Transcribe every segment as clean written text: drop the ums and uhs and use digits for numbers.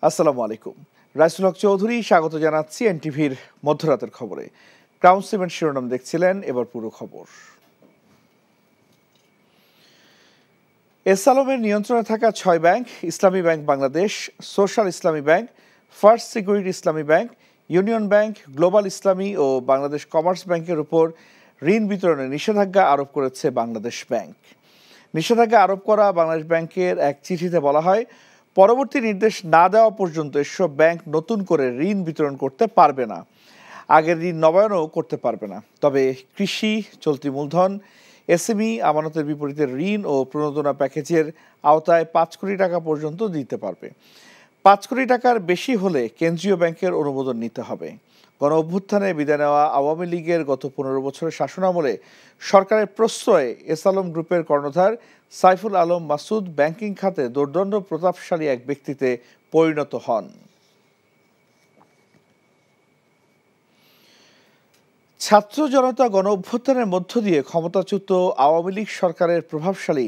আসসালামু আলাইকুম। রাইসুল হক চৌধুরী স্বাগত জানাচ্ছি এনটিভির মধ্যরাতের খবরে। ক্রাউন সিমেন্ট শিরোনাম দেখছিলেন, এবার পুরো খবর। এস আলমের নিয়ন্ত্রণে থাকা 6 ব্যাংক, ইসলামী ব্যাংক বাংলাদেশ, সোশ্যাল ইসলামী ব্যাংক, ফার্স্ট সিকিউরিটি ইসলামী ব্যাংক, ইউনিয়ন ব্যাংক, গ্লোবাল ইসলামী ও বাংলাদেশ কমার্স ব্যাংকের উপর ঋণ বিতরণে নিষেধাজ্ঞা আরোপ করেছে বাংলাদেশ ব্যাংক। নিষেধাজ্ঞা আরোপ করা বাংলাদেশ ব্যাংকের এক চিঠিতে বলা হয়, পরবর্তী নির্দেশ না দেওয়া পর্যন্ত এসব ব্যাংক নতুন করে ঋণ বিতরণ করতে পারবে না, আগের ঋণ নবায়নও করতে পারবে না। তবে কৃষি, চলতি মূলধন, এসএমই আমানতের বিপরীতে ঋণ ও প্রণোদনা প্যাকেজের আওতায় 5 কোটি টাকা পর্যন্ত দিতে পারবে। 5 কোটি টাকার বেশি হলে কেন্দ্রীয় ব্যাংকের অনুমোদন নিতে হবে। গণ অভ্যুত্থানে বিদায় নেওয়া আওয়ামী লীগের গত 15 বছরের শাসনামলে সরকারের প্রশ্রয়ে এস আলম গ্রুপের কর্ণধার সাইফুল আলম মাসুদ ব্যাংকিং খাতে দুর্দণ্ড প্রতাপশালী এক ব্যক্তিতে পরিণত হন। ছাত্র জনতা গণ অভ্যুত্থানের মধ্য দিয়ে ক্ষমতাচ্যুত আওয়ামী লীগ সরকারের প্রভাবশালী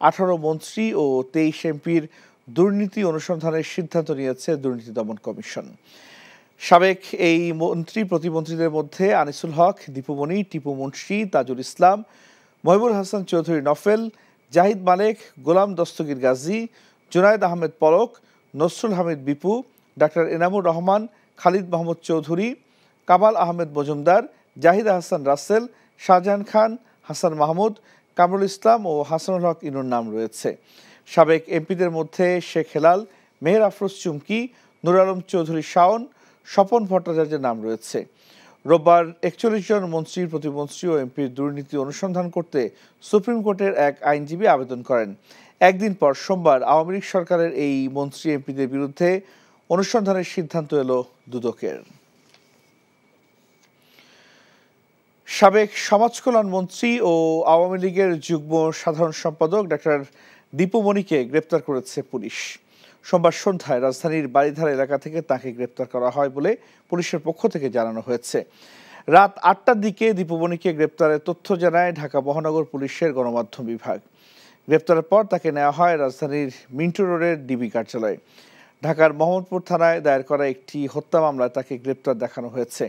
18 মন্ত্রী ও 23 এমপির দুর্নীতি অনুসন্ধানের সিদ্ধান্ত নিয়েছে দুর্নীতি দমন কমিশন। সাবেক এই মন্ত্রী প্রতিমন্ত্রীদের মধ্যে আনিসুল হক, দীপুমণি, টিপু মুন্সি, তাজুল ইসলাম, মহিবুল হাসান চৌধুরী নফেল, জাহিদ মালেক, গোলাম দস্তগীর গাজী, জুনায়েদ আহমেদ পলক, নসরুল হামিদ বিপু, ডাক্তার এনামুর রহমান, খালিদ মাহমুদ চৌধুরী, কামাল আহমেদ মজুমদার, জাহিদ হাসান রাসেল, শাহজাহান খান, হাসান মাহমুদ, কামরুল ইসলাম ও হাসানুল হক ইনুর নাম রয়েছে। সাবেক এমপিদের মধ্যে শেখ হেলাল, মেহের আফরোজ চুমকি, নুর আলম চৌধুরী শাওন, স্বপন ভট্টাচার্যের নাম রয়েছে। রোববার 41 জন মন্ত্রী, প্রতিমন্ত্রী ও এমপির দুর্নীতি অনুসন্ধান করতে সুপ্রিম কোর্টের এক আইনজীবী আবেদন করেন। একদিন পর সোমবার আওয়ামী লীগ সরকারের এই মন্ত্রী এমপিদের বিরুদ্ধে অনুসন্ধানের সিদ্ধান্ত এলো দুদকের। সাবেক সমাজ কল্যাণ মন্ত্রী ও আওয়ামী লীগের যুগ্ম সাধারণ সম্পাদক ডাক্তার দীপুমণিকে গ্রেপ্তার করেছে পুলিশ। সোমবার সন্ধ্যায় রাজধানীর বাড়িধারা এলাকা থেকে তাকে গ্রেপ্তার করা হয় বলে পুলিশের পক্ষ থেকে জানানো হয়েছে। রাত 8টার দিকে দীপুমণিকে গ্রেপ্তারের তথ্য জানায় ঢাকা মহানগর পুলিশের গণমাধ্যম বিভাগ। গ্রেপ্তারের পর তাকে নেওয়া হয় রাজধানীর মিন্টো রোডের ডিবি কার্যালয়ে। ঢাকার মোহাম্মদপুর থানায় দায়ের করা একটি হত্যা মামলায় তাকে গ্রেপ্তার দেখানো হয়েছে।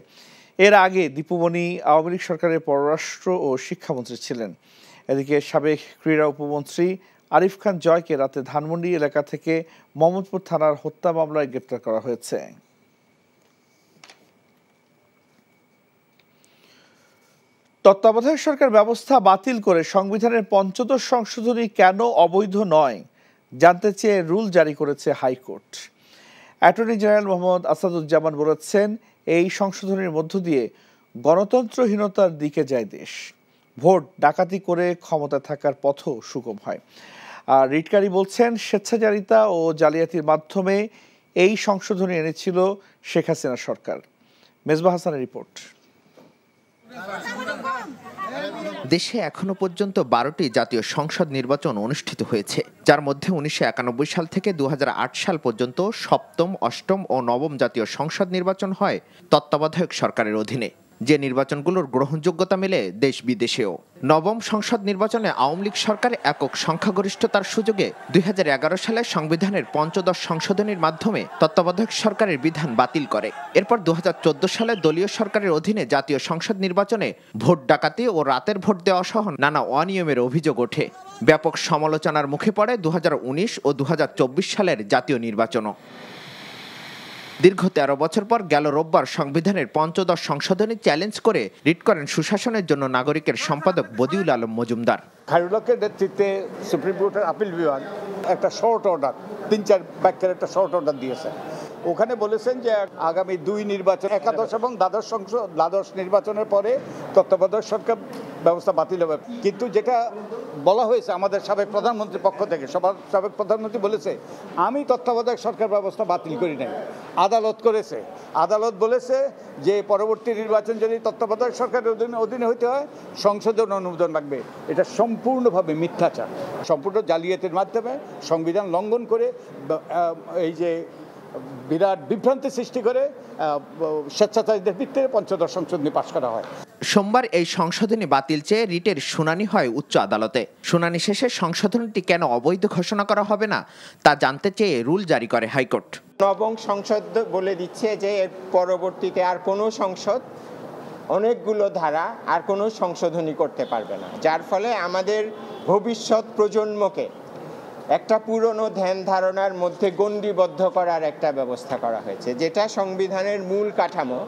এর আগে দীপুমণি আওয়ামী লীগ সরকারের পররাষ্ট্র ও শিক্ষামন্ত্রী ছিলেন। এদিকে সাবেক ক্রীড়া উপমন্ত্রী আরিফ খান জয়কে রাতে ধানমন্ডি এলাকা থেকে মোহাম্মদপুর থানার হত্যা মামলায় গ্রেপ্তার করা হয়েছে। তত্ত্বাবধায়ক সরকার ব্যবস্থা বাতিল করে সংবিধানের 85 সংশোধনী কেন অবৈধ নয় জানতে চেয়ে রুল জারি করেছে high court. Attorney general Mohammad Asaduzzaman বলেছেন, এই সংশোধনীর মধ্য দিয়ে গণতন্ত্রহীনতার দিকে যায় দেশ। ভোট ডাকাতি করে ক্ষমতা থাকার পথও সুগম হয়। আর রিটকারী বলছেন, স্বেচ্ছাচারিতা ও জালিয়াতির মাধ্যমে এই সংশোধনী এনেছিল শেখ হাসিনা সরকার। মেজবা হাসানের রিপোর্ট। দেশে এখনো পর্যন্ত 12টি জাতীয় সংসদ নির্বাচন অনুষ্ঠিত হয়েছে, যার মধ্যে 1991 সাল থেকে 2008 সাল পর্যন্ত সপ্তম, অষ্টম ও নবম জাতীয় সংসদ নির্বাচন হয় তত্ত্বাবধায়ক সরকারের অধীনে, যে নির্বাচনগুলোর গ্রহণযোগ্যতা মেলে দেশ বিদেশেও। নবম সংসদ নির্বাচনে আওয়ামী লীগ সরকার একক সংখ্যাগরিষ্ঠতার সুযোগে 2011 সালে সংবিধানের 15 সংশোধনীর মাধ্যমে তত্ত্বাবধায়ক সরকারের বিধান বাতিল করে। এরপর 2014 সালে দলীয় সরকারের অধীনে জাতীয় সংসদ নির্বাচনে ভোট ডাকাতি ও রাতের ভোট দেওয়া সহ নানা অনিয়মের অভিযোগ ওঠে। ব্যাপক সমালোচনার মুখে পড়ে 2019 ও 2024 সালের জাতীয় নির্বাচনও। দীর্ঘ 13 বছর পর গেল রোববার সংবিধানের 15 সংশোধনী চ্যালেঞ্জ করে রিট করেন সুশাসনের জন্য নাগরিকের সম্পাদক বদিউল আলম মজুমদার। খায়রুল্লাহর নেতৃত্বে সুপ্রিম কোর্টের আপিল বিভাগ একটা শর্ট অর্ডার, 3-4 বাক্যের একটা শর্ট অর্ডার দিয়েছে। ওখানে বলেছেন যে আগামী 2 নির্বাচন, একাদশ এবং দ্বাদশ নির্বাচনের পরে তত্ত্বাবধায়ক সরকার ব্যবস্থা বাতিল হবে। কিন্তু যেটা বলা হয়েছে আমাদের সাবেক প্রধানমন্ত্রীর পক্ষ থেকে, সাবেক প্রধানমন্ত্রী বলেছে, আমি তত্ত্বাবধায়ক সরকার ব্যবস্থা বাতিল করি নাই, আদালত করেছে। আদালত বলেছে যে পরবর্তী নির্বাচন যদি তত্ত্বাবধায়ক সরকারের অধীনে হইতে হয় সংশোধন অনুমোদন লাগবে। এটা সম্পূর্ণভাবে মিথ্যাচার, সম্পূর্ণ জালিয়াতির মাধ্যমে সংবিধান লঙ্ঘন করে এই যে বিরাট বিভ্রান্তি সৃষ্টি করে স্বেচ্ছাচারীদের ভিত্তিতে 15 সংশোধনী পাশ করা হয়। সোমবার এই সংশোধনী বাতিল চেয়ে রিটের শুনানি হয় উচ্চ আদালতে। শুনানি শেষে সংশোধনীটি কেন অবৈধ ঘোষণা করা হবে না তা জানতে চেয়ে রুল জারি করে হাইকোর্ট। নবম সংসদ বলে দিচ্ছে যে এর পরবর্তীতে আর কোনো সংসদ অনেকগুলো ধারা আর কোনো সংশোধনী করতে পারবে না, যার ফলে আমাদের ভবিষ্যৎ প্রজন্মকে একটা পুরনো ধ্যান ধারণার মধ্যে গণ্ডিবদ্ধ করার একটা ব্যবস্থা করা হয়েছে, যেটা সংবিধানের মূল কাঠামো,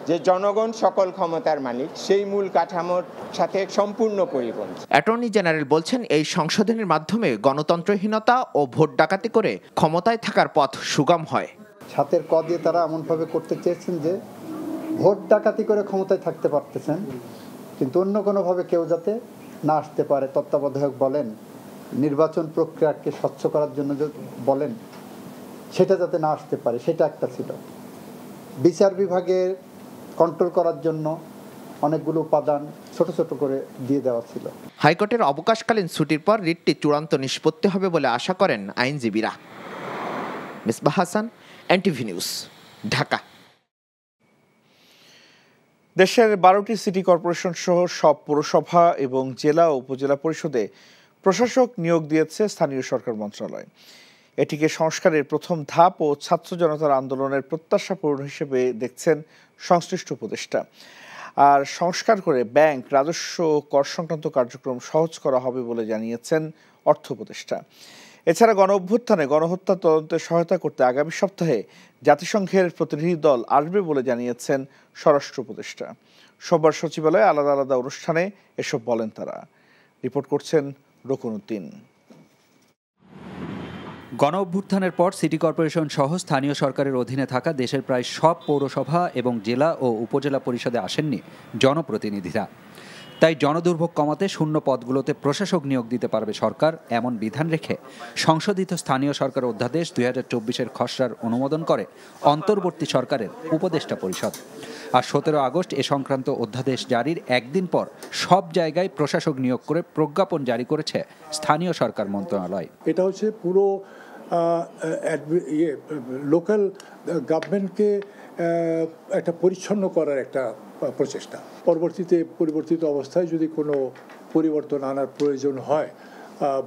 যে জনগণ সকল ক্ষমতার মালিক, সেই মূল কাঠামোর সাথে সম্পূর্ণ পরিপন্থী। অ্যাটর্নি জেনারেল বলছেন, এই সংশোধনের মাধ্যমে গণতন্ত্রহীনতা ও ভোট ডাকাতি করে ক্ষমতায় থাকার পথ সুগম হয়। ছাতের ক দিয়ে তারা এমনভাবে করতে চেয়েছেন যে ভোট ডাকাতি করে ক্ষমতায় থাকতে পারতেছেন, কিন্তু অন্য কোনোভাবে কেউ যাতে না আসতে পারে। তত্ত্বাবধায়ক বলেন, নির্বাচন প্রক্রিয়াকে স্বচ্ছ করার জন্য বলেন, সেটা যাতে না আসতে পারে, সেটা একটা ছিল। বিচার বিভাগের কন্ট্রোল করার জন্য অনেকগুলো উপাদান ছোট ছোট করে দিয়ে দেওয়া ছিল। হাইকোর্টের অবকাশকালীন ছুটির পর রিটটি চূড়ান্ত নিষ্পত্তি হবে বলে আশা করেন আইনজীবীরা। Misbah Hasan, NTV news, Dhaka. দেশের 12টি সিটি কর্পোরেশন সহ সব পৌরসভা এবং জেলা ও উপজেলা পরিষদে প্রশাসক নিয়োগ দিয়েছে স্থানীয় সরকার মন্ত্রণালয়। এটিকে সংস্কারের প্রথম ধাপ ও ছাত্র জনতার আন্দোলনের প্রত্যাশা পূরণ হিসেবে দেখছেন সংশ্লিষ্ট উপদেষ্টা। আর সংস্কার করে ব্যাংক, রাজস্ব ও কর সংক্রান্ত কার্যক্রম সহজ করা হবে বলে জানিয়েছেন অর্থ উপদেষ্টা। এছাড়া গণ অভ্যুত্থানে গণহত্যা তদন্তে সহায়তা করতে আগামী সপ্তাহে জাতিসংঘের প্রতিনিধি দল আসবে বলে জানিয়েছেন স্বরাষ্ট্র উপদেষ্টা। সোমবার সচিবালয়ে আলাদা আলাদা অনুষ্ঠানে এসব বলেন তারা। রিপোর্ট করছেন রকুনউদ্দিন। গণ অভ্যুত্থানের পর সিটি কর্পোরেশন সহ স্থানীয় সরকারের অধীনে থাকা দেশের প্রায় সব পৌরসভা এবং জেলা ও উপজেলা পরিষদে আসেননি জনপ্রতিনিধিরা। তাই জনদুর্ভোগ কমাতে শূন্য পদগুলোতে প্রশাসক নিয়োগ দিতে পারবে সরকার, এমন বিধান রেখে সংশোধিত স্থানীয় সরকার অধ্যাদেশ 2024-এর খসড়ার অনুমোদন করে অন্তর্বর্তী সরকারের উপদেষ্টা পরিষদ। আর 17 আগস্ট এ সংক্রান্ত অধ্যাদেশ জারির একদিন পর সব জায়গায় প্রশাসক নিয়োগ করে প্রজ্ঞাপন জারি করেছে স্থানীয় সরকার মন্ত্রণালয়। এটা হচ্ছে পুরো লোকাল গভর্নমেন্টকে একটা পরিচ্ছন্ন করার একটা প্রচেষ্টা। পরিবর্তিত অবস্থায় যদি কোনো পরিবর্তন আনার প্রয়োজন হয়,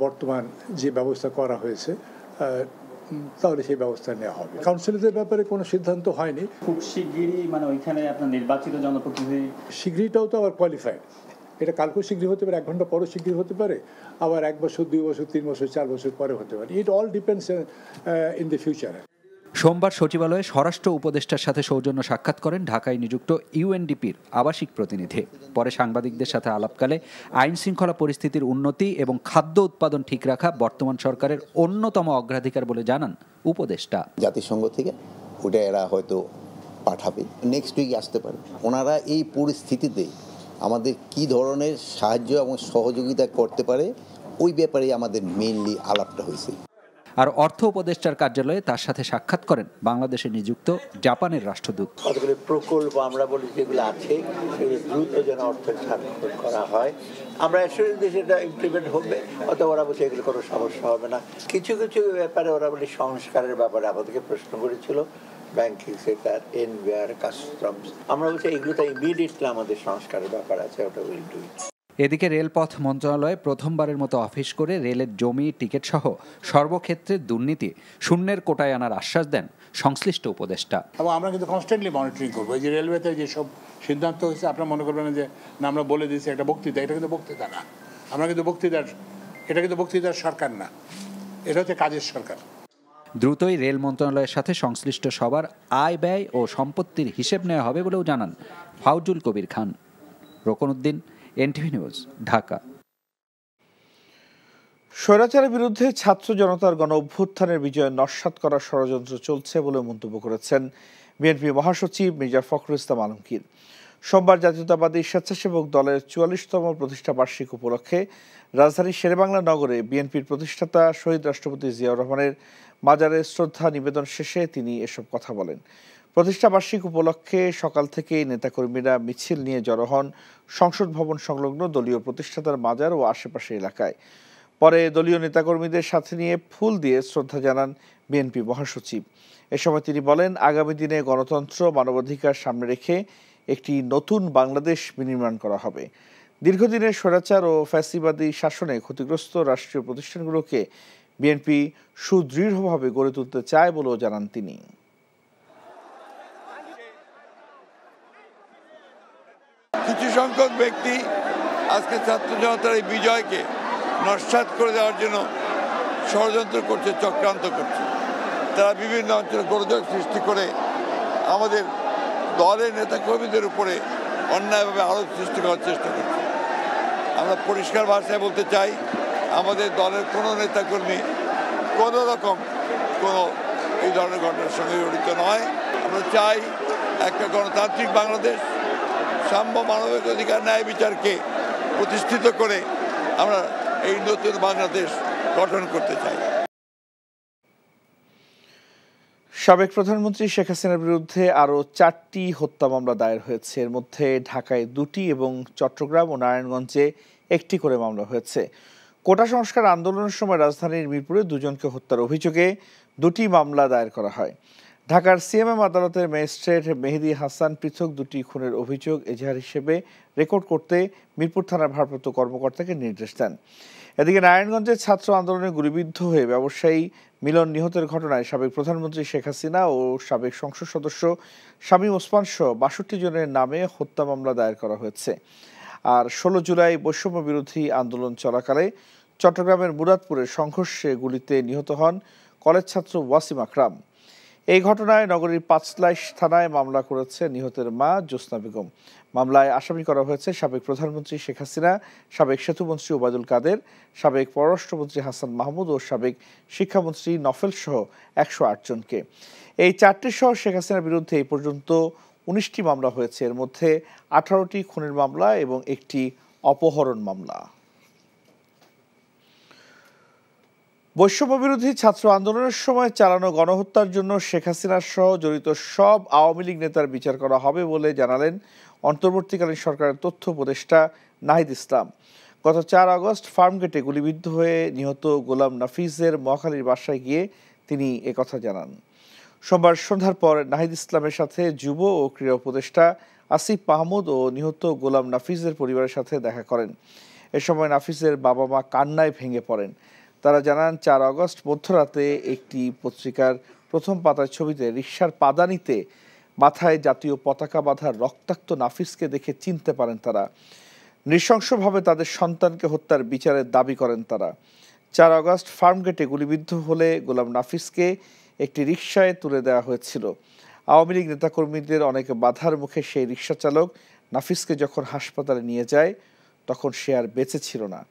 বর্তমান যে ব্যবস্থা করা হয়েছে তাহলে সেই ব্যবস্থা নেওয়া হবে। কাউন্সিলরদের ব্যাপারে কোনো সিদ্ধান্ত হয়নি। খুব শিগগিরই ওইখানে আপনার নির্বাচিত জনপ্রতিনিধি, শিগগিরটাও তো আবার কোয়ালিফাইড। এটা কালকেও শীঘ্রই হতে পারে, 1 ঘন্টা পরও শীঘ্রই হতে পারে, আবার 1 বছর, 2 বছর, 3 বছর, 4 বছর পরে হতে পারে। It all depends in the future. সোমবার সচিবালয়ে স্বরাষ্ট্র উপদেষ্টার সাথে সৌজন্য সাক্ষাৎ করেন ঢাকায় নিযুক্ত ইউএনডিপির আবাসিক প্রতিনিধি। পরে সাংবাদিকদের সাথে আলাপকালে আইন শৃঙ্খলা পরিস্থিতির উন্নতি এবং খাদ্য উৎপাদন ঠিক রাখা বর্তমান সরকারের অন্যতম অগ্রাধিকার বলে জানান উপদেষ্টা। জাতিসংঘ থেকে ওটা এরা হয়তো পাঠাবে, নেক্সট উইক আসতে পারে। ওনারা এই পরিস্থিতিতে আমাদের কি ধরনের সাহায্য এবং সহযোগিতা করতে পারে ওই ব্যাপারে আমাদের মেইনলি আলাপটা হয়েছে। আর অর্থ উপদেষ্টার কার্যালয়ে তার সাথে সাক্ষাৎ করেন বাংলাদেশে নিযুক্ত জাপানের রাষ্ট্রদূত। কতগুলো প্রকল্প আমরা বলি যেগুলো আছে সেগুলো দ্রুত যেন অর্থের স্বাক্ষর করা হয়। আমরা অ্যাসুরেন্স দিয়ে সেটা ইমপ্লিমেন্ট হবে, অথবা ওরা বলছে এগুলো কোনো সমস্যা হবে না। কিছু কিছু ব্যাপারে ওরা বলি সংস্কারের ব্যাপারে আমাদেরকে প্রশ্ন করেছিল, ব্যাংকিং সেক্টর, এনবিআর, কাস্টমস। আমরা বলছি এগুলোটা ইমিডিয়েটলি আমাদের সংস্কারের ব্যাপার আছে, ওটা উইল ডু ইট। এদিকে রেলপথ মন্ত্রণালয়ে প্রথমবারের মতো অফিস করে রেলের জমি, টিকিট সহ সর্বক্ষেত্রে দুর্নীতি শূন্যের কোটায় আনার আশ্বাস দেন সংশ্লিষ্ট উপদেষ্টা। এবং আমরা কিন্তু কনস্ট্যান্টলি মনিটরিং করবো। এই যে রেলওয়েতে যেসব সিদ্ধান্ত হয়েছে, আপনারা মনে করবেন যে না আমরা বলে দিয়েছি একটা বক্তৃতা, এটা কিন্তু বক্তৃতা না। এটা কিন্তু বক্তৃতার সরকার না, এটা হচ্ছে কাজের সরকার। দ্রুতই রেল মন্ত্রণালয়ের সাথে সংশ্লিষ্ট সবার আয়, ব্যয় ও সম্পত্তির হিসেব নেওয়া হবে বলেও জানান ফাউজুল কবির খান। রকুনউদ্দিন, NTV news, Dhaka. স্বৈরাচারের বিরুদ্ধে ছাত্র জনতার গণ অভ্যুত্থানের বিজয় নস্যাৎ করার ষড়যন্ত্র চলছে বলে মন্তব্য করেছেন বিএনপি মহাসচিব মির্জা ফখরুল ইসলাম আলমগীর। সোমবার জাতীয়তাবাদী স্বেচ্ছাসেবক দলের 44তম প্রতিষ্ঠা বার্ষিকী উপলক্ষে রাজধানীর শেরেবাংলা নগরে বিএনপির প্রতিষ্ঠাতা শহীদ রাষ্ট্রপতি জিয়াউর রহমানের মাজারে শ্রদ্ধা নিবেদন শেষে তিনি এসব কথা বলেন। প্রতিষ্ঠা বার্ষিকী উপলক্ষে সকাল থেকেই নেতাকর্মীরা মিছিল নিয়ে জড়ো হন সংসদ ভবন সংলগ্ন দলীয় প্রতিষ্ঠাতার মাজার ও আশেপাশে এলাকায়। পরে দলীয় নেতাকর্মীদের সাথে নিয়ে ফুল দিয়ে শ্রদ্ধা জানান বিএনপি মহাসচিব। এ সময় তিনি বলেন, আগামী দিনে গণতন্ত্র, মানবাধিকার সামনে রেখে একটি নতুন বাংলাদেশ বিনির্মাণ করা হবে। দীর্ঘদিনের স্বৈরাচার ও ফ্যাসিবাদী শাসনে ক্ষতিগ্রস্ত রাষ্ট্রীয় প্রতিষ্ঠানগুলোকে বিএনপি সুদৃঢ়ভাবে গড়ে তুলতে চায় বলেও জানান তিনি। কিছু সংখ্যক ব্যক্তি আজকে ছাত্র জনতার এই বিজয়কে নস্যাৎ করে দেওয়ার জন্য ষড়যন্ত্র করছে, চক্রান্ত করছে। তারা বিভিন্ন অঞ্চলে গোলযোগ সৃষ্টি করে আমাদের দলের নেতাকর্মীদের উপরে অন্যায়ভাবে আরোপ সৃষ্টি করার চেষ্টা করছে। আমরা পরিষ্কার ভাষায় বলতে চাই, আমাদের দলের কোনো নেতাকর্মী কোনো রকম কোনো এই ধরনের ঘটনার সঙ্গে জড়িত নয়। আমরা চাই একটা গণতান্ত্রিক বাংলাদেশ, সাম্য, মানবিক অধিকার, ন্যায় বিচারকে প্রতিষ্ঠিত করে আমরা এই নতুন বাংলাদেশ গঠন করতে চাই। সাবেক প্রধানমন্ত্রী শেখ হাসিনার বিরুদ্ধে আরও 4টি হত্যা মামলা দায়ের হয়েছে। এর মধ্যে ঢাকায় 2টি এবং চট্টগ্রাম ও নারায়ণগঞ্জে 1টি করে মামলা হয়েছে। কোটা সংস্কার আন্দোলনের সময় রাজধানীর মিরপুরে 2 জনকে হত্যার অভিযোগে 2টি মামলা দায়ের করা হয়। ঢাকার সিএমএম আদালতের ম্যাজিস্ট্রেট মেহেদী হাসান পৃথক 2টি খুনের অভিযোগ এজাহার হিসেবে রেকর্ড করতে মিরপুর থানার ভারপ্রাপ্ত কর্মকর্তাকে নির্দেশ দেন। এদিকে নারায়ণগঞ্জের ছাত্র আন্দোলনে গুলিবিদ্ধ হয়ে ব্যবসায়ী মিলন নিহতের ঘটনায় সাবেক প্রধানমন্ত্রী শেখ হাসিনা ও সাবেক সংসদ সদস্য শামীম ওসমান সহ 62 জনের নামে হত্যা মামলা দায়ের করা হয়েছে। আর 16 জুলাই বৈষম্য বিরোধী আন্দোলন চলাকালে চট্টগ্রামের মুরাদপুরের সংঘর্ষে গুলিতে নিহত হন কলেজ ছাত্র ওয়াসিম আকরাম। এই ঘটনায় নগরীর পাঁচলাইশ থানায় মামলা করেছে নিহতের মা জ্যোৎস্না বেগম। মামলায় আসামি করা হয়েছে সাবেক প্রধানমন্ত্রী শেখ হাসিনা, সাবেক সেতুমন্ত্রী ওবায়দুল কাদের, সাবেক পররাষ্ট্রমন্ত্রী হাসান মাহমুদ ও সাবেক শিক্ষামন্ত্রী নফেল সহ 108 জনকে। এই 4টি সহ শেখ হাসিনার বিরুদ্ধে এই পর্যন্ত 19টি মামলা হয়েছে। এর মধ্যে 18টি খুনের মামলা এবং 1টি অপহরণ মামলা। বৈষম্য বিরোধী ছাত্র আন্দোলনের সময় চালানো গণহত্যার জন্য শেখ হাসিনার সহ জড়িত সব আওয়ামী লীগ নেতার বিচার করা হবে বলে জানালেন অন্তর্বর্তীকালীন সরকারের তথ্য উপদেষ্টা নাহিদ ইসলাম। গত 4 আগস্ট ফার্মগেটে গুলিবিদ্ধ হয়ে নিহত গোলাম নাফিজের মহাখালীর বাসায় গিয়ে তিনি একথা জানান। সোমবার সন্ধ্যার পর নাহিদ ইসলামের সাথে যুব ও ক্রীড়া উপদেষ্টা আসিফ মাহমুদ ও নিহত গোলাম নাফিজের পরিবারের সাথে দেখা করেন। এ সময় নাফিজের বাবা মা কান্নায় ভেঙে পড়েন। তারা জানান 4 আগস্ট মধ্যরাতে একটি পত্রিকার প্রথম পাতার ছবিতে রিকশার পাদানিতে মাথায় জাতীয় পতাকা বাঁধা রক্তাক্ত নাফিজকে দেখে চিনতে পারেন তারা। নৃশংসভাবে তাদের সন্তানকে হত্যার বিচারের দাবি করেন তারা। 4 আগস্ট ফার্মগেটে গুলিবিদ্ধ হলে গোলাম নাফিজকে একটি রিকশায় তুলে দেওয়া হয়েছিল। আওয়ামী লীগ নেতাকর্মীদের অনেক বাধার মুখে সেই রিকশা চালক নাফিজকে যখন হাসপাতালে নিয়ে যায় তখন সে আর বেঁচে ছিল না।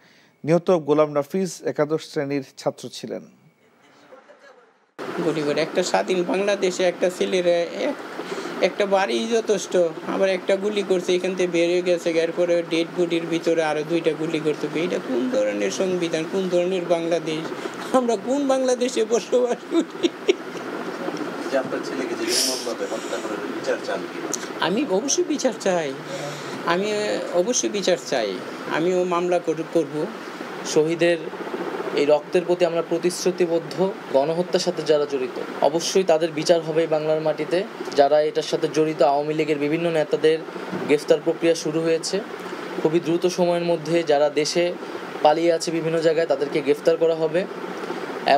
নিহত গোলাম নাফিজ একাদশ শ্রেণীর ছাত্র ছিলেন। একটা স্বাধীন বাংলাদেশে একটা ছেলের একটা বাড়ি যথেষ্ট, আবার একটা গুলি করছে, এখান থেকে বেরিয়ে গেছে, এরপরে ডেড বডির ভিতরে আরো 2টা গুলি করতে। এটা কোন ধরনের সংবিধান, কোন ধরনের বাংলাদেশ? আমরা কোন বাংলাদেশে বসবাস করি? আমি অবশ্যই বিচার চাই, আমিও মামলা করব। শহীদের এই রক্তের প্রতি আমরা প্রতিশ্রুতিবদ্ধ। গণহত্যার সাথে যারা জড়িত অবশ্যই তাদের বিচার হবে বাংলার মাটিতে। যারা এটার সাথে জড়িত আওয়ামী লীগের বিভিন্ন নেতাদের গ্রেফতার প্রক্রিয়া শুরু হয়েছে। খুবই দ্রুত সময়ের মধ্যে যারা দেশে পালিয়ে আছে বিভিন্ন জায়গায় তাদেরকে গ্রেফতার করা হবে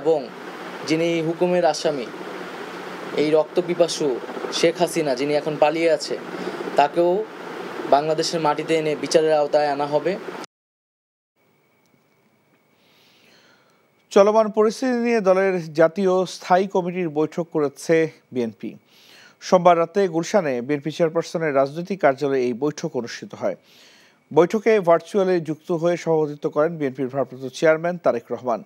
এবং যিনি হুকুমের আসামি এই রক্তপিপাসু শেখ হাসিনা যিনি এখন পালিয়ে আছে তাকেও বাংলাদেশের মাটিতে এনে বিচারের আওতায় আনা হবে। চলমান পরিস্থিতি নিয়ে দলের জাতীয় স্থায়ী কমিটির বৈঠক করেছে বিএনপি। সোমবার রাতে গুলশানে বিএনপি চেয়ারপারসনের রাজনৈতিক কার্যালয়ে এই বৈঠক অনুষ্ঠিত হয়। বৈঠকে ভার্চুয়ালি যুক্ত হয়ে সভাপতিত্ব করেন বিএনপির ভারপ্রাপ্ত চেয়ারম্যান তারেক রহমান।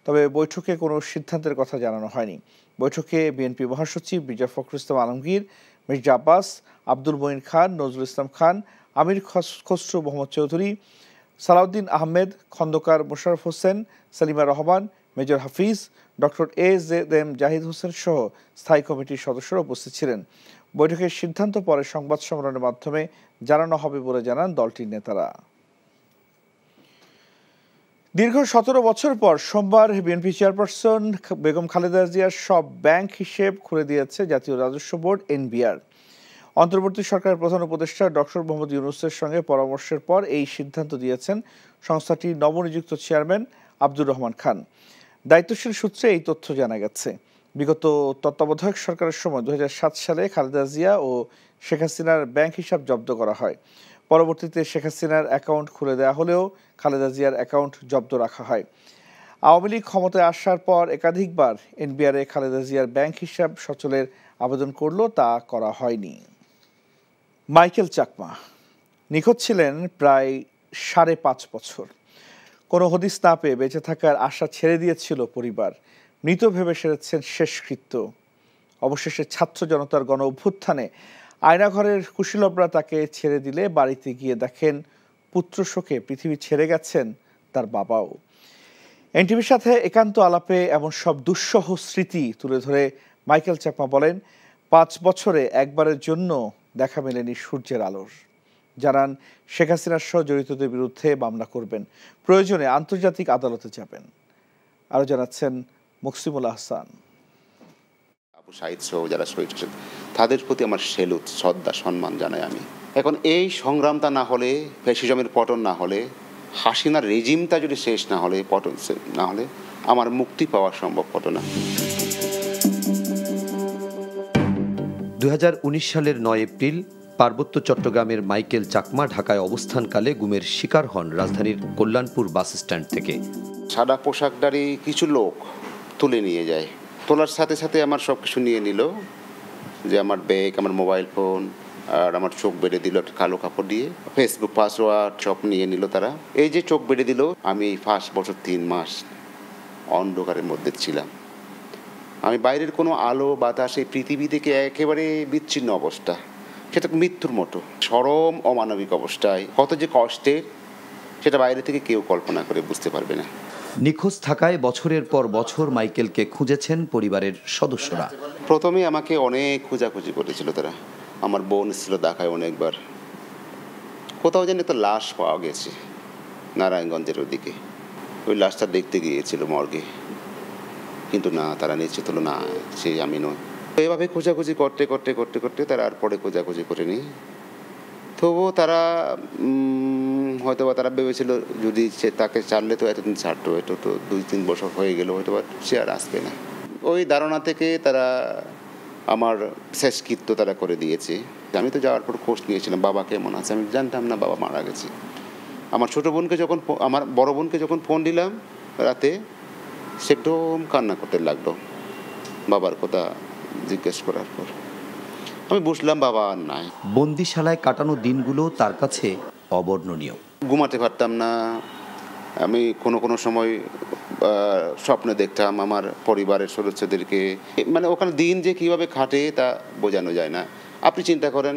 তবে বৈঠকে কোনো সিদ্ধান্তের কথা জানানো হয়নি। বৈঠকে বিএনপি মহাসচিব মির্জা ফখরুল ইসলাম আলমগীর, মির্জা আব্বাস, আব্দুল মঈন খান, নজরুল ইসলাম খান, আমির খসরু মোহাম্মদ চৌধুরী, সালাউদ্দিন আহমেদ, খন্দকার মোশাররফ হোসেন, সালিমা রহমান, মেজর হাফিজ, ডক্টর এজেএম জাহিদ হোসেন সহ স্থায়ী কমিটির সদস্যরা উপস্থিত ছিলেন। বৈঠকের সিদ্ধান্ত পরে সংবাদ সম্মেলনের মাধ্যমে জানানো হবে বলে জানান দলটির নেতারা। দীর্ঘ 17 বছর পর সোমবার বিএনপি চেয়ারপারসন বেগম খালেদা জিয়ার সব ব্যাংক হিসেব খুলে দিয়েছে জাতীয় রাজস্ব বোর্ড এনবিআর। অন্তর্বর্তী সরকারের প্রধান উপদেষ্টা ডক্টর মোহাম্মদ ইউনূসের সঙ্গে পরামর্শের পর এই সিদ্ধান্ত দিয়েছেন সংস্থাটির নবনিযুক্ত চেয়ারম্যান আব্দুর রহমান খান। দায়িত্বশীল সূত্রে এই তথ্য জানা গেছে। বিগত তত্ত্বাবধায়ক সরকারের সময় 2007 সালে খালেদা জিয়া ও শেখ হাসিনার ব্যাংক হিসাব জব্দ করা হয়। পরবর্তীতে শেখ হাসিনার অ্যাকাউন্ট খুলে দেওয়া হলেও খালেদা জিয়ার অ্যাকাউন্ট জব্দ রাখা হয়। আওয়ামী লীগ ক্ষমতায় আসার পর একাধিকবার এনবিআরে খালেদা জিয়ার ব্যাংক হিসাব সচলের আবেদন করলেও তা করা হয়নি। মাইকেল চাকমা নিখোঁজ ছিলেন প্রায় 5.5 বছর। কোনো হদিস না পেয়ে বেঁচে থাকার আশা ছেড়ে দিয়েছিল পরিবার। মৃত ভেবে সেরেছেন শেষকৃত্য। অবশেষে ছাত্র জনতার গণ অভ্যুত্থানে আয়নাঘরের কুশীলবরা তাকে ছেড়ে দিলে বাড়িতে গিয়ে দেখেন পুত্র শোকে পৃথিবী ছেড়ে গেছেন তার বাবাও। এনটিভির সাথে একান্ত আলাপে এমন সব দুঃসহ স্মৃতি তুলে ধরে মাইকেল চাকমা বলেন, 5 বছরে একবারের জন্য দেখা মেলেনি সূর্যের আলোর। জানান শেখ হাসিনার সহ জড়িতদের বিরুদ্ধে মামলা করবেন, প্রয়োজনে আন্তর্জাতিক আদালতে যাবেন। আরও জানাচ্ছেন মুকসিমুল আহসান। আবু সাইদ সহ যারা শহীদ হয়েছেন তাদের প্রতি আমার সেলুট, শ্রদ্ধা, সম্মান জানাই আমি। এখন এই সংগ্রামটা না হলে, ফ্যাসিজমের পতন না হলে, হাসিনার রেজিমটা যদি শেষ না হলে, পতন না হলে আমার মুক্তি পাওয়া সম্ভব হতো না। 2019 সালের 9 এপ্রিল পার্বত্য চট্টগ্রামের মাইকেল চাকমা ঢাকায় অবস্থানকালে গুমের শিকার হন রাজধানীর কল্যাণপুর বাস স্ট্যান্ড থেকে। সাদা পোশাকধারী কিছু লোক তুলে নিয়ে যায়। তোলার সাথে সাথে আমার সব কিছু নিয়ে নিল, যে আমার ব্যাগ, আমার মোবাইল ফোন, আর আমার চোখ বেঁধে দিল একটা কালো কাপড় দিয়ে। ফেসবুক পাসওয়ার্ড সব নিয়ে নিল তারা। এই যে চোখ বেঁধে দিল, আমি এই 5 বছর 3 মাস অন্ধকারের মধ্যে ছিলাম। আমি বাইরের কোনো আলো বাতাস, এই পৃথিবী থেকে একেবারে বিচ্ছিন্ন অবস্থা, সেটা মৃত্যুর মতো চরম অমানবিক অবস্থায়। কত যে কষ্টের সেটা বাইরে থেকে কেউ কল্পনা করে বুঝতে পারবে না। নিখোঁজ থাকায় বছরের পর বছর মাইকেলকে খুঁজেছেন পরিবারের সদস্যরা। প্রথমে আমাকে অনেক খোঁজাখুঁজি করেছিল তারা। আমার বোন ছিল ঢাকায় অনেকবার। কোথাও যেন তো লাশ পাওয়া গেছে নারায়ণগঞ্জের ওদিকে, ওই লাশটা দেখতে গিয়েছিল মর্গে, কিন্তু না, তারা নিশ্চিত হলো না সেই আমি নয়। এভাবে খোঁজাখুঁজি করতে করতে করতে করতে তারা আর পরে খোঁজাখুঁজি করেনি। তবুও তারা হয়তো বা তারা ভেবেছিল যদি সে তাকে ছাড়লে তো এতদিন ছাড়তো, এটা তো 2-3 বছর হয়ে গেল, হয়তো বা সে আর আসবে না। ওই ধারণা থেকে তারা আমার শেষকৃত্য তারা করে দিয়েছে। আমি তো যাওয়ার পর খোঁজ নিয়েছিলাম বাবা কেমন আছে, আমি জানতাম না বাবা মারা গেছে। আমার ছোটো বোনকে যখন, আমার বড় বোনকে যখন ফোন দিলাম রাতে, সে একদম কান্না করতে লাগলো বাবার কথা জিজ্ঞেস করার পর। আমি বুঝলাম বাবা আর নাই। বন্দিশালায় কাটানো দিনগুলো তার কাছে অবর্ণনীয়। ঘুমাতে পারতাম না আমি। কোনো সময় স্বপ্নে দেখতাম আমার পরিবারের সদস্যদেরকে। মানে ওখানে দিন যে কীভাবে কাটে তা বোঝানো যায় না। আপনি চিন্তা করেন,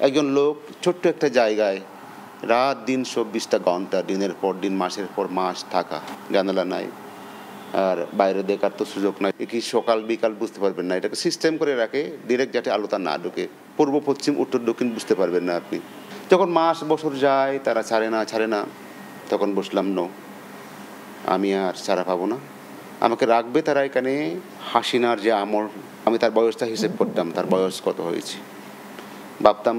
একজন লোক ছোট্ট একটা জায়গায় রাত দিন 24টা ঘন্টা, দিনের পর দিন, মাসের পর মাস থাকা, জানালা নাই, আর বাইরে দেখার তো সুযোগ নাই। কি সকাল বিকাল বুঝতে পারবেন না, এটাকে সিস্টেম করে রাখে ডিরেক্ট যাতে আলোটা না ঢুকে। পূর্ব পশ্চিম উত্তর দক্ষিণ বুঝতে পারবেন না আপনি। যখন মাস বছর যায় তারা ছাড়ে না, তখন বসলাম নো, আমি আর ছাড়া পাবো না, আমাকে রাখবে তারা এখানে। হাসিনার যে আমর, আমি তার বয়সটা হিসেব করতাম, তার বয়স কত হয়েছে। ভাবতাম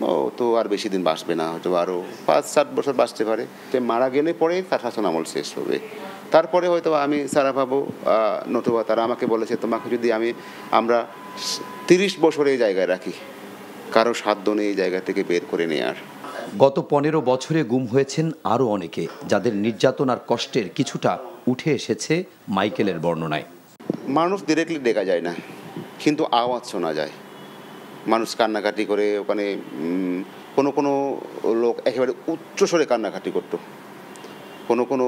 ও তো আর বেশি দিন বাঁচবে না, হয়তো আরও 5-7 বছর বাঁচতে পারে। সে মারা গেলে পরে তার শাসন আমল শেষ হবে, তারপরে হয়তো আমি ছাড়া পাবো। নতুবা তারা আমাকে বলেছে, তোমাকে যদি আমরা 30 বছর এই জায়গায় রাখি, কারো সাধ্য নেই এই জায়গা থেকে বের করে নেওয়ার। গত 15 বছরে গুম হয়েছেন আরও অনেকে, যাদের নির্যাতন আর কষ্টের কিছুটা উঠে এসেছে মাইকেলের বর্ণনায়। মানুষ ডিরেক্টলি দেখা যায় না, কিন্তু আওয়াজ শোনা যায়। মানুষ কান্নাকাটি করে ওখানে। কোনো লোক একেবারে উচ্চস্বরে কান্নাকাটি করতো। কোনো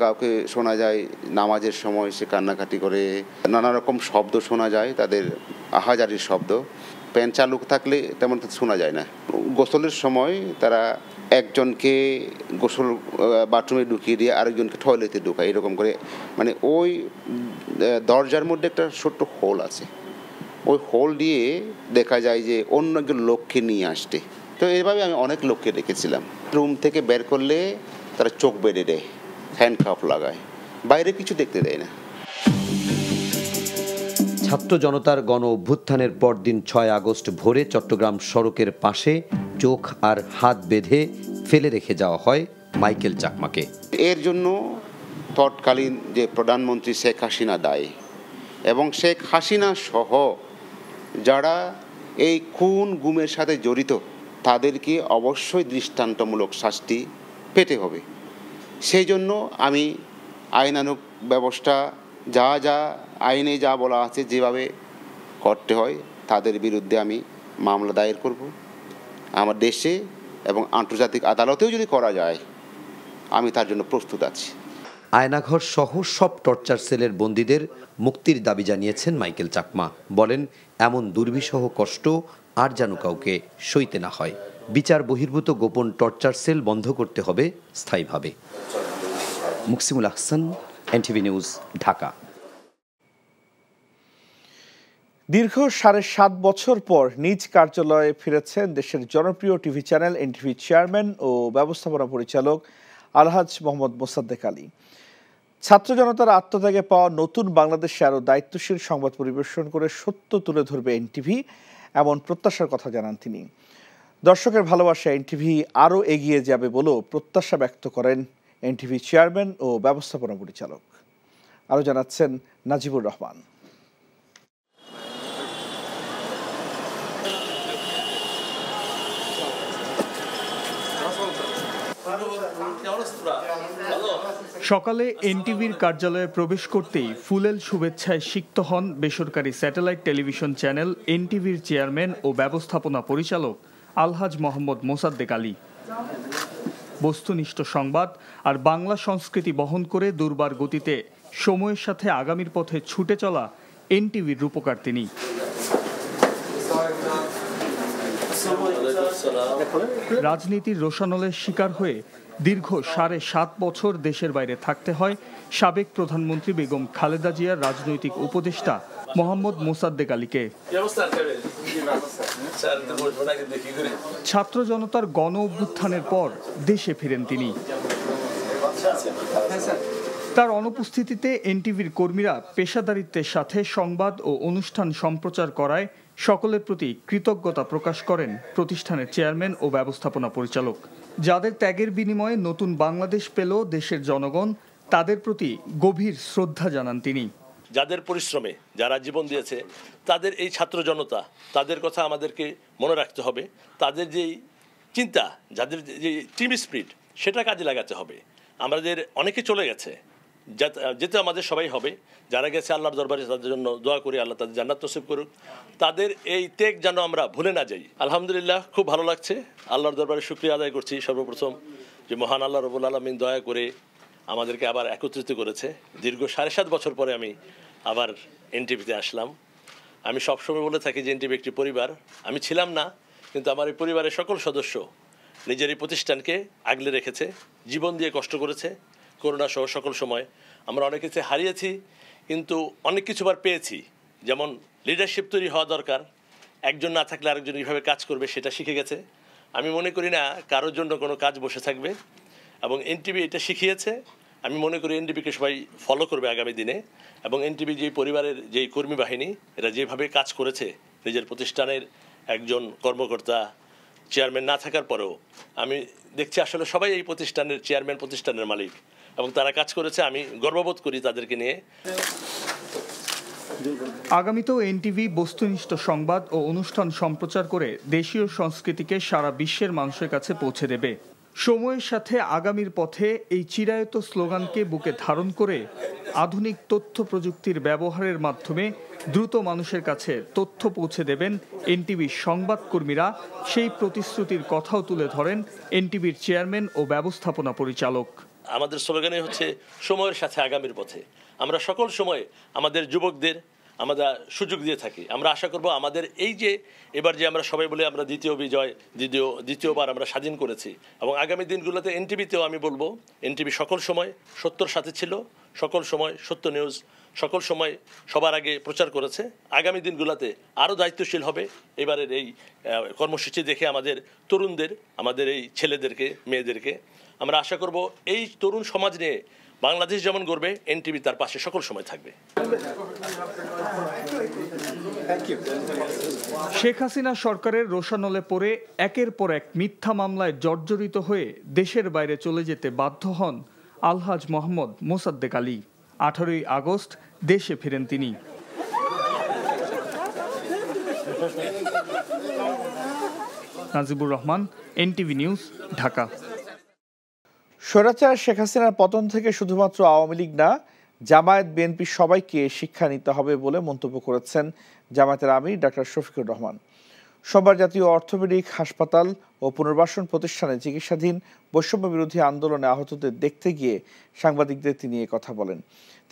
কাউকে শোনা যায় নামাজের সময় সে কান্নাকাটি করে। নানা রকম শব্দ শোনা যায়, তাদের আহাজারির শব্দ। প্যান চালু থাকলে তেমন শোনা যায় না। গোসলের সময় তারা একজনকে গোসল বাথরুমে ঢুকিয়ে দিয়ে আরেকজনকে টয়লেটে ঢুকায়, এরকম করে। মানে ওই দরজার মধ্যে একটা ছোট্ট হোল আছে, ওই হোল দিয়ে দেখা যায় যে অন্য একজন লোককে নিয়ে আসতে। তো এইভাবে আমি অনেক লোককে দেখেছিলাম। রুম থেকে বের করলে তারা চোখ বেঁধে দেয়, হ্যান্ডকাফ লাগায়, বাইরে কিছু দেখতে দেয় না। ছাত্র জনতার গণ অভ্যুত্থানের পরদিন 6 আগস্ট ভোরে চট্টগ্রাম সড়কের পাশে চোখ আর হাত বেঁধে ফেলে রেখে যাওয়া হয় মাইকেল চাকমাকে। এর জন্য তৎকালীন যে প্রধানমন্ত্রী শেখ হাসিনা দায় এবং শেখ হাসিনা সহ যারা এই খুন গুমের সাথে জড়িত তাদেরকে অবশ্যই দৃষ্টান্তমূলক শাস্তি পেতে হবে। সেই জন্য আমি আইনানুগ ব্যবস্থা যা যা আইনে যা বলা আছে যেভাবে করতে হয় তাদের বিরুদ্ধে আমি মামলা দায়ের করব। আমার দেশে এবং আন্তর্জাতিক আদালতেও যদি করা যায় আমি তার জন্য প্রস্তুত আছি। আয়নাঘর সহ সব টর্চার সেলের বন্দীদের মুক্তির দাবি জানিয়েছেন মাইকেল চাকমা। বলেন, এমন দুর্বিষহ কষ্ট আর যেন কাউকে সইতে না হয়। বিচার বহির্ভূত গোপন টর্চার সেল বন্ধ করতে হবে স্থায়ীভাবে। Muksimul Ahsan, NTV news, Dhaka. দীর্ঘ 7.5 বছর পর নিজ কার্যালয়ে ফিরেছেন দেশের জনপ্রিয় টিভি চ্যানেল এনটিভি চেয়ারম্যান ও ব্যবস্থাপনা পরিচালক আলহাজ মোহাম্মদ মোসাদ্দেক আলী। ছাত্র জনতার আত্মত্যাগে পাওয়া নতুন বাংলাদেশে আরও দায়িত্বশীল সংবাদ পরিবেশন করে সত্য তুলে ধরবে এনটিভি, এমন প্রত্যাশার কথা জানান তিনি। দর্শকের ভালোবাসা এনটিভি আরও এগিয়ে যাবে বলেও প্রত্যাশা ব্যক্ত করেন এনটিভি চেয়ারম্যান ও ব্যবস্থাপনা পরিচালক। আরও জানাচ্ছেন নাজিবুর রহমান। সকালে এনটিভির কার্যালয়ে প্রবেশ করতেই ফুলেল শুভেচ্ছায় সিক্ত হন বেসরকারি স্যাটেলাইট টেলিভিশন চ্যানেল এনটিভির চেয়ারম্যান ও ব্যবস্থাপনা পরিচালক আলহাজ মোহাম্মদ মোসাদ্দেক আলী। বস্তুনিষ্ঠ সংবাদ আর বাংলা সংস্কৃতি বহন করে দুর্বার গতিতে সময়ের সাথে আগামীর পথে ছুটে চলা এনটিভির রূপকার তিনি। রাজনীতির রোষানলের শিকার হয়ে দীর্ঘ 7.5 বছর দেশের বাইরে থাকতে হয় সাবেক প্রধানমন্ত্রী বেগম খালেদা জিয়ার রাজনৈতিক উপদেষ্টা মোহাম্মদ মোসাদ্দেক আলীকে। ছাত্র জনতার গণ অভ্যুত্থানের পর দেশে ফিরেন তিনি। তার অনুপস্থিতিতে এনটিভির কর্মীরা পেশাদারিত্বের সাথে সংবাদ ও অনুষ্ঠান সম্প্রচার করায় সকলের প্রতি কৃতজ্ঞতা প্রকাশ করেন প্রতিষ্ঠানের চেয়ারম্যান ও ব্যবস্থাপনা পরিচালক। যাদের ত্যাগের বিনিময়ে নতুন বাংলাদেশ পেল দেশের জনগণ, তাদের প্রতি গভীর শ্রদ্ধা জানান তিনি। যাদের পরিশ্রমে যারা জীবন দিয়েছে, তাদের এই ছাত্র জনতা, তাদের কথা আমাদেরকে মনে রাখতে হবে। তাদের যেই চিন্তা, যাদের যে টিম স্পিরিট, সেটা কাজে লাগাতে হবে। আমাদের অনেকে চলে গেছে, যেতে আমাদের সবাই হবে। যারা গেছে আল্লাহর দরবারে তাদের জন্য দোয়া করি, আল্লাহ তাদের জান্নাত নসিব করুক। তাদের এই ত্যাগ যেন আমরা ভুলে না যাই। আলহামদুলিল্লাহ, খুব ভালো লাগছে। আল্লাহর দরবারে শুকরিয়া আদায় করছি সর্বপ্রথম যে মহান আল্লাহ রব্বুল আলামিন দয়া করে আমাদেরকে আবার একত্রিত করেছে। দীর্ঘ 7.5 বছর পরে আমি আবার এনটিভিতে আসলাম। আমি সবসময় বলে থাকি যে এনটিভি একটি পরিবার। আমি ছিলাম না, কিন্তু আমার এই পরিবারের সকল সদস্য নিজের এই প্রতিষ্ঠানকে আগলে রেখেছে, জীবন দিয়ে কষ্ট করেছে। করোনা সহ সকল সময় আমরা অনেক কিছু হারিয়েছি, কিন্তু অনেক কিছু আবার পেয়েছি। যেমন লিডারশিপ তৈরি হওয়া দরকার, একজন না থাকলে আরেকজন এইভাবে কাজ করবে, সেটা শিখে গেছে। আমি মনে করি না কারোর জন্য কোনো কাজ বসে থাকবে, এবং এনটিভি এটা শিখিয়েছে। আমি মনে করি এনটিভিকে সবাই ফলো করবে আগামী দিনে। এবং এনটিভি যে পরিবারের যেই কর্মী বাহিনী, এরা যেভাবে কাজ করেছে, নিজের প্রতিষ্ঠানের একজন কর্মকর্তা চেয়ারম্যান না থাকার পরেও আমি দেখছি আসলে সবাই এই প্রতিষ্ঠানের চেয়ারম্যান, প্রতিষ্ঠানের মালিক, এবং তারা কাজ করেছে। আমি গর্ববোধ করি তাদেরকে নিয়ে। আগামীতেও এনটিভি বস্তুনিষ্ঠ সংবাদ ও অনুষ্ঠান সম্প্রচার করে দেশীয় সংস্কৃতিকে সারা বিশ্বের মানুষের কাছে পৌঁছে দেবে। সময়ের সাথে আগামীর পথে এই চিরায়ত স্লোগানকে বুকে ধারণ করে আধুনিক তথ্য প্রযুক্তির ব্যবহারের মাধ্যমে দ্রুত মানুষের কাছে তথ্য পৌঁছে দেবেন এনটিভির সংবাদকর্মীরা। সেই প্রতিশ্রুতির কথাও তুলে ধরেন এনটিভির চেয়ারম্যান ও ব্যবস্থাপনা পরিচালক। আমাদের স্লোগানই হচ্ছে সময়ের সাথে আগামীর পথে। আমরা সকল সময় আমাদের যুবকদের আমরা সুযোগ দিয়ে থাকি। আমরা আশা করব আমাদের এই যে এবার যে আমরা সবাই বলে আমরা দ্বিতীয়বার আমরা স্বাধীন করেছি, এবং আগামী দিনগুলোতে এনটিভিতেও আমি বলবো এনটিভি সকল সময় সত্যর সাথে ছিল, সকল সময় সত্য নিউজ সকল সময় সবার আগে প্রচার করেছে। আগামী দিনগুলোতে আরও দায়িত্বশীল হবে। এবারের এই কর্মসূচি দেখে আমাদের তরুণদের, আমাদের এই ছেলেদেরকে, মেয়েদেরকে আমরা আশা করব এই তরুণ সমাজ নিয়ে বাংলাদেশ যেমন গড়বে, এনটিভি তার পাশে সকল সময় থাকবে। শেখ হাসিনা সরকারের রোষানলে পড়ে একের পর এক মিথ্যা মামলায় জর্জরিত হয়ে দেশের বাইরে চলে যেতে বাধ্য হন আলহাজ মোহাম্মদ মোসাদ্দেক আলী। 18ই আগস্ট দেশে ফেরেন তিনি। Najibur Rahman, NTV news, Dhaka. স্বৈরাচার শেখ হাসিনার পতন থেকে শুধুমাত্র আওয়ামী লীগ না, জামায়াত বিএনপি সবাইকে শিক্ষা নিতে হবে বলে মন্তব্য করেছেন জামায়াতের আমির ডাক্তার শফিকুর রহমান। সোমবার জাতীয় অর্থোপেডিক হাসপাতাল ও পুনর্বাসন প্রতিষ্ঠানে চিকিৎসাধীন বৈষম্য বিরোধী আন্দোলনে আহতদের দেখতে গিয়ে সাংবাদিকদের তিনি কথা বলেন।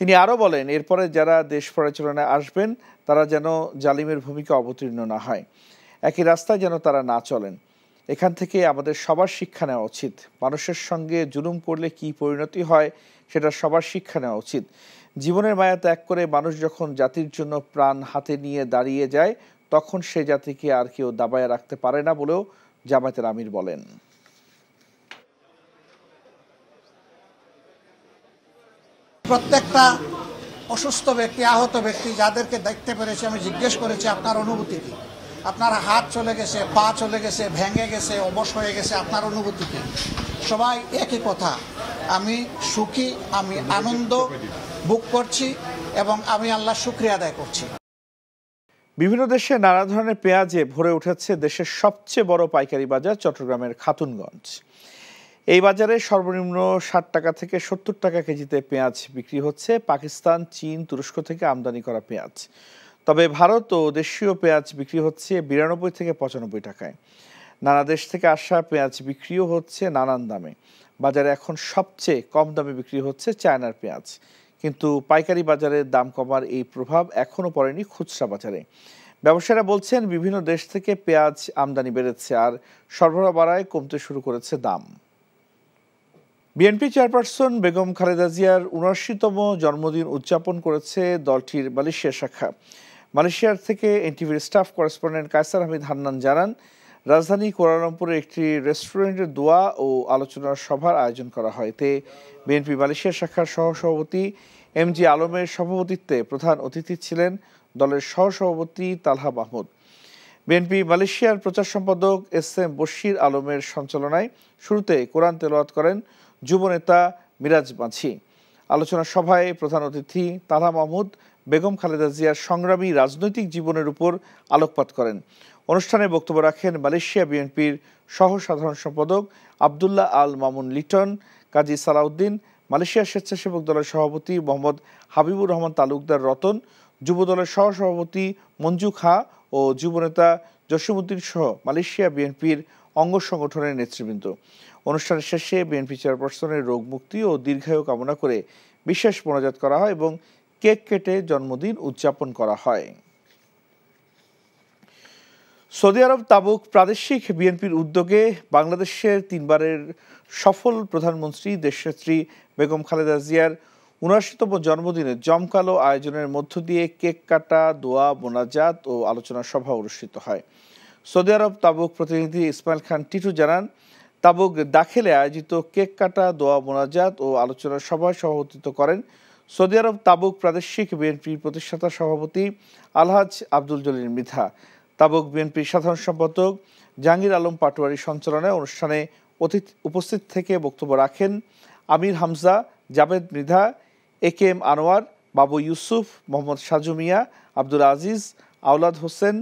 তিনি আরও বলেন, এরপরে যারা দেশ পরিচালনায় আসবেন তারা যেন জালিমের ভূমিকা অবতীর্ণ না হয়, একই রাস্তায় যেন তারা না চলেন। এখান থেকে আমাদের সবার শিক্ষা নেওয়া উচিত। মানুষের সঙ্গে জুলুম করলে কি পরিণতি হয় সেটা সবার শিক্ষা নেওয়া উচিত। জীবনের মায়া ত্যাগ করে মানুষ যখন জাতির জন্য প্রাণ হাতে নিয়ে দাঁড়িয়ে যায় তখন সে জাতিকে আর কেউ দাবায় রাখতে পারে না বলেও জামায়াতের আমির বলেন। প্রত্যেকটা অসুস্থ ব্যক্তি, আহত ব্যক্তি যাদেরকে দেখতে পেরেছি আমি জিজ্ঞেস করেছি আপনার অনুভূতি কি? আপনার হাত চলে গেছে, পা চলে গেছে, ভেঙে গেছে, অবশ হয়ে গেছে, আপনার অনুভূতি কি? সবাই একই কথা, আমি সুখী, আমি আনন্দ ভোগ করছি এবং আমি আল্লাহর শুকরিয়া আদায় করছি। বিভিন্ন দেশে নানা ধরনের পেঁয়াজে ভরে উঠেছে দেশের সবচেয়ে বড় পাইকারি বাজার চট্টগ্রামের খাতুনগঞ্জ। এই বাজারে সর্বনিম্ন 60 টাকা থেকে 70 টাকা কেজিতে পেঁয়াজ বিক্রি হচ্ছে পাকিস্তান, চীন, তুরস্ক থেকে আমদানি করা পেঁয়াজ। তবে ভারত ও দেশীয় পেঁয়াজ বিক্রি হচ্ছে 92 থেকে 95 টাকায়। নানা দেশ থেকে আসা পেঁয়াজ বিক্রিও হচ্ছে নানান দামে। বাজারে এখন সবচেয়ে কম দামে বিক্রি হচ্ছে চায়নার পেঁয়াজ। কিন্তু পাইকারি বাজারে দাম কমার এই প্রভাব এখনও পড়েনি খুচরা বাজারে। ব্যবসায়ীরা বলছেন, বিভিন্ন দেশ থেকে পেঁয়াজ আমদানি বেড়েছে আর সরবরাহ বাড়ায় কমতে শুরু করেছে দাম। বিএনপি চেয়ারপারসন বেগম খালেদা জিয়ার ৭৯তম জন্মদিন উদযাপন করেছে দলটির মালয়েশিয়া শাখা। মালয়েশিয়ার থেকে এনটিভির স্টাফ করেসপন্ডেন্ট কায়সার আহমেদ হান্নান জানান, রাজধানী কুয়ালালামপুরে একটি রেস্টুরেন্টের দোয়া ও আলোচনার সভার আয়োজন করা হয়। এতে বিএনপি মালয়েশিয়া শাখার সহসভাপতি এমজি আলমের সভাপতিত্বে প্রধান অতিথি ছিলেন দলের সহসভাপতি তালহা মাহমুদ। বিএনপি মালয়েশিয়ার প্রচার সম্পাদক এসএম বশির আলমের সঞ্চালনায় শুরুতে কোরআন তেলাওয়াত করেন যুবনেতা মিরাজ মাঝি। আলোচনা সভায় প্রধান অতিথি তালহা মাহমুদ বেগম খালেদা জিয়ার সংগ্রামী রাজনৈতিক জীবনের উপর আলোকপাত করেন। অনুষ্ঠানে বক্তব্য রাখেন মালয়েশিয়া বিএনপির সহ সাধারণ সম্পাদক আবদুল্লাহ আল মামুন লিটন, কাজী সালাউদ্দিন, মালয়েশিয়া স্বেচ্ছাসেবক দলের সভাপতি মোহাম্মদ হাবিবুর রহমান তালুকদার রতন, যুব দলের সহসভাপতি মঞ্জু খাঁ ও যুবনেতা জসিমউদ্দিন সহ মালয়েশিয়া বিএনপির অঙ্গ সংগঠনের নেতৃবৃন্দ। অনুষ্ঠানের শেষে বিএনপি চেয়ারপারসনের রোগ মুক্তি ও দীর্ঘায়ু কামনা করে বিশেষ মোনাজাত করা হয় এবং কেক কেটে জন্মদিন উদযাপন করা হয়। সৌদি আরব তাবুক প্রাদেশিক বিএনপির উদ্যোগে বাংলাদেশের 3বারের সফল প্রধানমন্ত্রী দেশনেত্রী বেগম খালেদা জিয়ার ৭৯তম জন্মদিনে জমকালো আয়োজনের মধ্য দিয়ে কেক কাটা, দোয়া, মোনাজাত ও আলোচনা সভা অনুষ্ঠিত হয়। সৌদি আরব তাবুক প্রতিনিধি ইসমাইল খান টিটু জানান, তাবুক দাখিলে আয়োজিত কেক কাটা, দোয়া, মোনাজাত ও আলোচনা সভায় সভাপতিত্ব করেন সৌদি আরব তাবুক প্রাদেশিক বিএনপির প্রতিষ্ঠাতা সভাপতি আলহাজ আব্দুল জলিল মৃধা। তাবুক বিএনপির সাধারণ সম্পাদক জাহাঙ্গীর আলম পাটোয়ারি সঞ্চালনায় অনুষ্ঠানে উপস্থিত থেকে বক্তব্য রাখেন আমির হামজা, জাবেদ মৃধা, একেএম আনোয়ার, বাবু ইউসুফ, মোহাম্মদ সাজু মিয়া, আব্দুল আজিজ, আওলাদ হোসেন,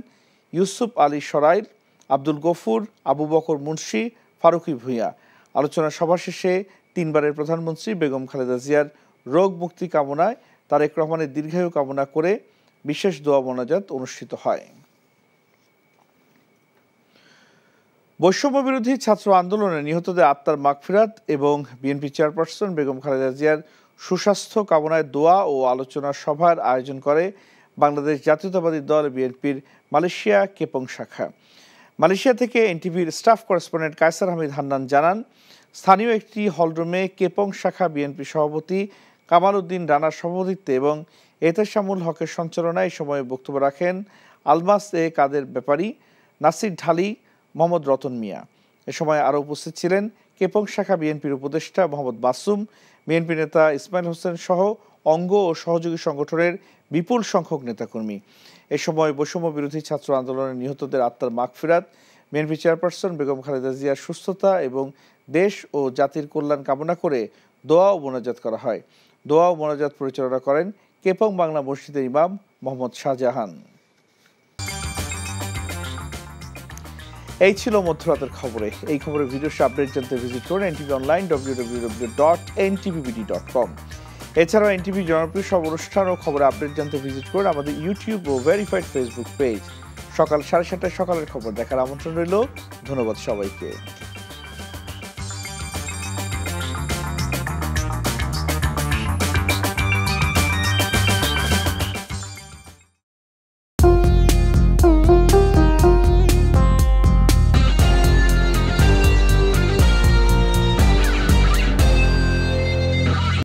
ইউসুফ আলী সরাইল, আব্দুল গফুর, আবু বকর মুন্সি, ফারুকি ভূঁইয়া। আলোচনা সভা শেষে 3বারের প্রধানমন্ত্রী বেগম খালেদা জিয়ার রোগ মুক্তি কামনায় তারেক রহমানের দীর্ঘায়ু কামনা করে বিশেষ দোয়া মোনাজাত অনুষ্ঠিত হয়। বৈষম্য বিরোধী ছাত্র আন্দোলনে নিহতদের আত্মার মাগফিরাত এবং বিএনপি চেয়ারপারসন বেগম খালেদা জিয়ার সুস্বাস্থ্য কামনায় দোয়া ও আলোচনা সভার আয়োজন করে বাংলাদেশ জাতীয়তাবাদী দল বিএনপির মালয়েশিয়া কেপং শাখা। মালয়েশিয়া থেকে এনটিভির স্টাফ করেসপন্ডেন্ট কায়সার আহমেদ হান্নান জানান, স্থানীয় একটি হলরুমে কেপং শাখা বিএনপি সভাপতি কামাল উদ্দিন রানার সভাপতিত্বে এবং এতেশামুল হকের সঞ্চালনায় এই সময় বক্তব্য রাখেন আলমাস এ কাদের ব্যাপারী, নাসির ঢালি, মোহাম্মদ রতন মিয়া। এ সময় আরও উপস্থিত ছিলেন কেপং শাখা বিএনপির উপদেষ্টা মোহাম্মদ মাসুম, বিএনপি নেতা ইসমাইল হোসেন সহ অঙ্গ ও সহযোগী সংগঠনের বিপুল সংখ্যক নেতাকর্মী। এ সময় বৈষম্য বিরোধী ছাত্র আন্দোলনে নিহতদের আত্মার মাগফিরাত, বিএনপি চেয়ারপারসন বেগম খালেদা জিয়ার সুস্থতা এবং দেশ ও জাতির কল্যাণ কামনা করে দোয়া ও মোনাজাত করা হয়। দোয়া ও মোনাজাত পরিচালনা করেন কেপং বাংলা মসজিদের ইমাম মোহাম্মদ শাহজাহান। এই ছিল মধ্যরাতের খবরে। এই খবরের ভিডিও আপডেট জানতে ভিজিট করুন এনটিভি অনলাইন www.ntv.com। এছাড়াও এনটিভি জনপ্রিয় সব অনুষ্ঠান ও খবর আপডেট জানতে ভিজিট করুন আমাদের ইউটিউব ও ভেরিফাইড ফেসবুক পেজ। সকাল 7:30টায় সকালের খবর দেখার আমন্ত্রণ রইল। ধন্যবাদ সবাইকে।